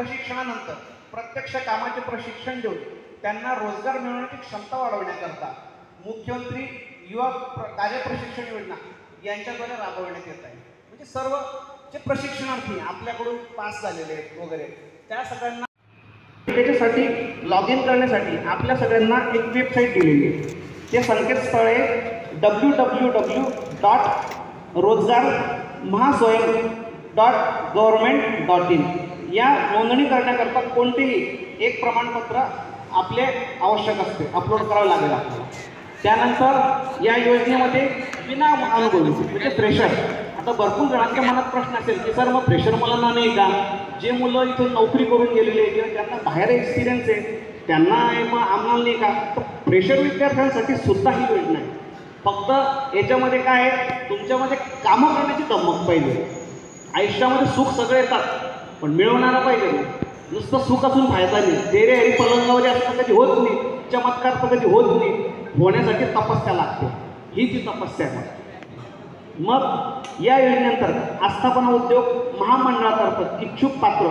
प्रशिक्षणानंतर प्रत्यक्ष कामाचे प्रशिक्षण देऊन त्यांना रोजगार मिळवण्याची क्षमता वाढवण्याकरता मुख्यमंत्री युवा कार्य प्रशिक्षण योजना यांच्याद्वारे राबवण्यात येत आहे. म्हणजे सर्व जे प्रशिक्षणार्थी आपल्याकडून पास झालेले आहेत वगैरे त्या सगळ्यांना त्याच्यासाठी लॉग इन करण्यासाठी आपल्या सगळ्यांना एक वेबसाईट दिलेली आहे. ते संकेतस्थळ आहे www.rozgarmahaswayam.government.in. या नोंदणी करण्याकरता कोणतेही एक प्रमाणपत्र आपले आवश्यक असते, अपलोड करावं लागेल आपल्याला. त्यानंतर या योजनेमध्ये विना अनुभवी म्हणजे फ्रेशर, आता भरपूर जणांच्या मनात प्रश्न असेल की सर मग फ्रेशर मुलांना नाही का, जे मुलं इथून नोकरी करून गेलेले किंवा ज्यांना बाहेर एक्सपिरियन्स आहे त्यांना मग आम्हाला नाही का. तर फ्रेशर विद्यार्थ्यांसाठी सुद्धा ही योजना आहे. फक्त याच्यामध्ये काय आहे, तुमच्यामध्ये कामं करण्याची धमक पाहिजे. आयुष्यामध्ये सुख सगळे येतात पण मिळवणारा पाहिजे. नुसतं सुख असून फायदा नाही. तेरे हरी पलंगावर असतं कधी होत नाही, चमत्कार तर कधी होत नाही. होण्यासाठी तपस्या लागते, ही जी तपस्या आहे. मग या योजनेअंतर्गत आस्थापना उद्योग महामंडळातर्फे इच्छुक पात्र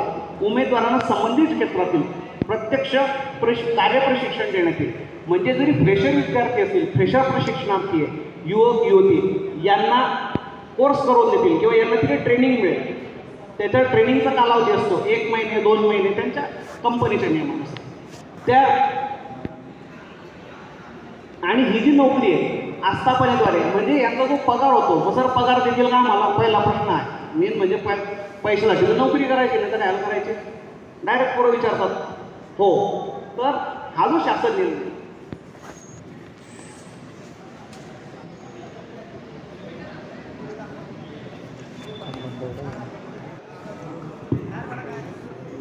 उमेदवारांना संबंधित क्षेत्रातील प्रत्यक्ष कार्य प्रशिक्षण देण्यात येईल. म्हणजे जरी फ्रेशर विद्यार्थी असतील, फ्रेशर प्रशिक्षणार्थी आहे, युवक युवती यांना कोर्स करून देतील किंवा यांना तिथे ट्रेनिंग मिळेल. त्याचा ट्रेनिंगचा कालावधी असतो 1 महिने 2 महिने त्यांच्या कंपनीच्या नियमानुसार. त्या आणि ही जी नोकरी आहे आस्थापनेद्वारे म्हणजे यांचा जो पगार होतो, मग सर पगार देखील का मला पहिला प्रश्न आहे. मेन म्हणजे पैशासाठी नोकरी करायची नाही तर ह्याला करायची, डायरेक्ट पुढे विचारतात. हो, तर हा जो शासन निर्णय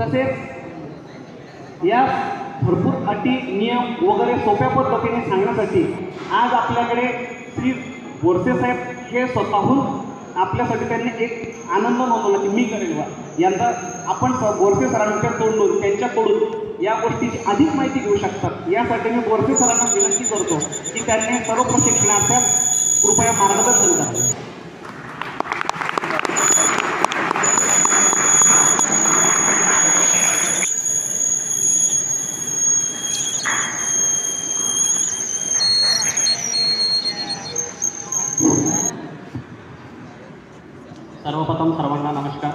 तसेच या भरपूर अटी नियम वगैरे सोप्या पद्धतीने सांगण्यासाठी आज आपल्याकडे श्री बोरसे साहेब हे स्वतःहून आपल्यासाठी त्यांनी एक आनंद नोंदवला की मी करेल वा. यंदा आपण बोरसे सरांच्या तोंडून त्यांच्याकडून या गोष्टीची अधिक माहिती घेऊ शकतात. यासाठी मी बोरसे सरांना विनंती करतो की त्यांनी सर्व प्रशिक्षणार्थ्यास कृपया मार्गदर्शन करावे. सर्वप्रथम सर्वांना नमस्कार.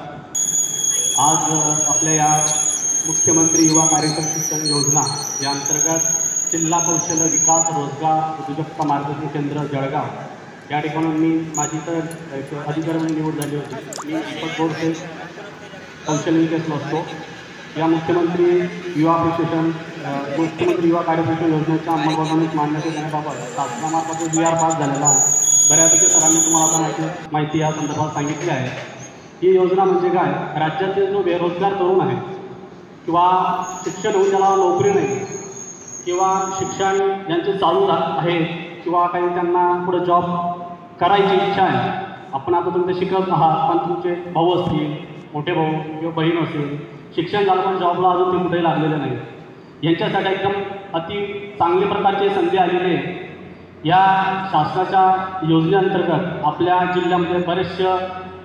आज आपल्या या मुख्यमंत्री युवा कार्य प्रशिक्षण योजना या अंतर्गत जिल्हा कौशल्य विकास रोजगार उद्योजकता मार्गदर्शन केंद्र जळगाव या ठिकाणी माझी तर अधिकारी निवड झाली होती. मी दीपक बोरसे कौशल्य विकासला असतो. या मुख्यमंत्री युवा कार्य प्रशिक्षण योजनेच्या अंमलबजावणीस मान्यता देण्याबाबत शासनामार्फत VR पास झालेला आहे. बऱ्यापैकी सरांनी तुम्हाला आता माहिती या संदर्भात सांगितली आहे. ही योजना म्हणजे काय, राज्यातील जो बेरोजगार तरुण आहे किंवा शिक्षण होऊन ज्याला नोकरी नाही किंवा शिक्षण ज्यांचे चालू आहे किंवा काही त्यांना पुढे जॉब करायची इच्छा आहे. आपण आता तुम्ही शिकत आहात पण तुमचे भाऊ असतील, मोठे भाऊ किंवा बहीण असेल, शिक्षण झालं पण जॉबला अजून ते कुठेही लागलेले नाही. यांच्यासाठी एकदम अति चांगल्या प्रकारची संधी आलेली आहे. या शासनाच्या योजनेअंतर्गत आपल्या जिल्ह्यामध्ये बरेचसे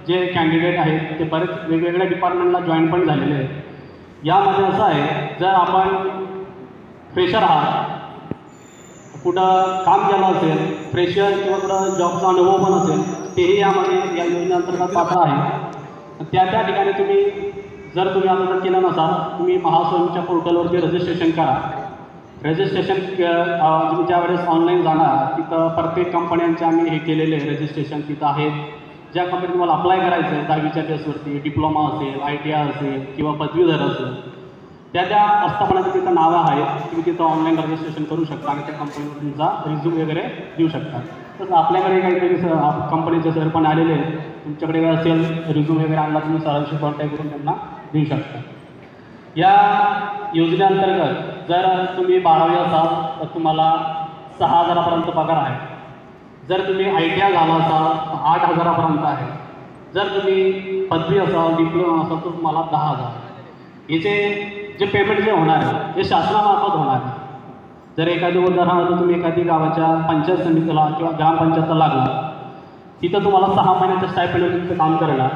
जे कॅन्डिडेट आहेत ते बरेच वेगवेगळ्या डिपार्टमेंटला जॉईन पण झालेले आहेत. यामध्ये असं आहे, जर आपण फ्रेशर आहात, कुठं काम केलं असेल, फ्रेशर किंवा कुठं जॉबचा अनुभव पण असेल, तेही यामध्ये या योजनेअंतर्गत पात्र आहे. त्या ठिकाणी तुम्ही जर आता केलं नसाल, तुम्ही महास्वयंच्या पोर्टलवरती रजिस्ट्रेशन करा. रजिस्ट्रेशन तुम्ही ज्यावेळेस ऑनलाईन जाणार तिथं प्रत्येक कंपन्यांचे आम्ही हे केलेले रजिस्ट्रेशन तिथं आहेत. ज्या कंपनी तुम्हाला अप्लाय करायचं आहे 10वीच्या बेसवरती, डिप्लोमा असेल, ITI असेल किंवा पदवीधर असेल, त्या आस्थापनाची तिथं नावं आहेत. तुम्ही तिथं ऑनलाईन रजिस्ट्रेशन करू शकता आणि त्या कंपनीवर तुमचा रिझ्यूम वगैरे देऊ शकता. तसं आपल्याकडे काहीतरी कंपनीचे सर पण आलेले आहेत, तुमच्याकडे असेल रिझ्यूम वगैरे आणला तुम्ही सरांशी कॉन्टॅक्ट करून त्यांना देऊ शकता. या योजनेअंतर्गत जर तुम्ही 12वी असाल तर तुम्हाला 6,000पर्यंत पगार आहे. जर तुम्ही ITI झाला असाल तर 8,000पर्यंत आहे. जर तुम्ही पदवी असाल, डिप्लोमा असाल तर तुम्हाला 10,000. याचे जे पेमेंट जे होणार आहे हे शासनामार्फत होणार आहे. जर एखादी उदाहरणार्थ तुम्ही एखादी गावाच्या पंचायत समितीला किंवा ग्रामपंचायतला लागला, तिथं तुम्हाला 6 महिन्याचं स्टायपेंड तुमचं काम करायला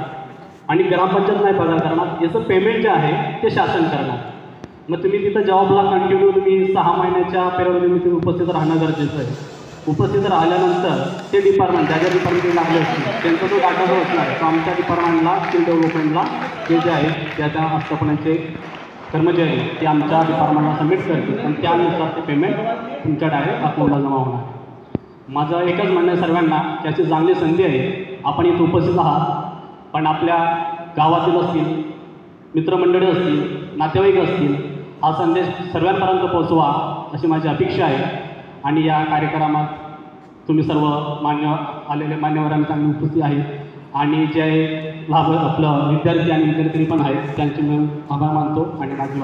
आणि ग्रामपंचायत नाही पगार करणार, याचं पेमेंट जे आहे ते शासन करणार. मग तुम्ही तिथं जॉबला कंटिन्यू तुम्ही 6 महिन्याच्या पिरियडमध्ये तुम्ही उपस्थित राहणं गरजेचं आहे. उपस्थित राहिल्यानंतर ते डिपार्टमेंट ज्या ज्या डिपार्टमेंट लागले असतील त्यांचा जो डाटा जो असणार आहे तो आमच्या डिपार्टमेंटला स्किल डेव्हलपमेंटला ते जे आहे त्या आस्थापनाचे कर्मचारी ते आमच्या डिपार्टमेंटला सबमिट करतील आणि त्यानुसार ते पेमेंट तुमच्या डायरेक्ट अकाउंटला जमा होणार. माझं एकच म्हणणं आहे सर्वांना की अशी चांगली संधी आहे, आपण इथं उपस्थित आहात, पण आपल्या गावातील असतील, मित्रमंडळी असतील, नातेवाईक असतील, हा संदेश सर्वांपर्यंत पोहोचवा अशी माझी अपेक्षा आहे. आणि या कार्यक्रमात तुम्ही सर्व आलेले मान्यवरांनी चांगली उपस्थित आहे आणि जे लाभ आपलं विद्यार्थी आणि विद्यार्थी पण आहेत त्यांचे मी आभार मानतो आणि माझी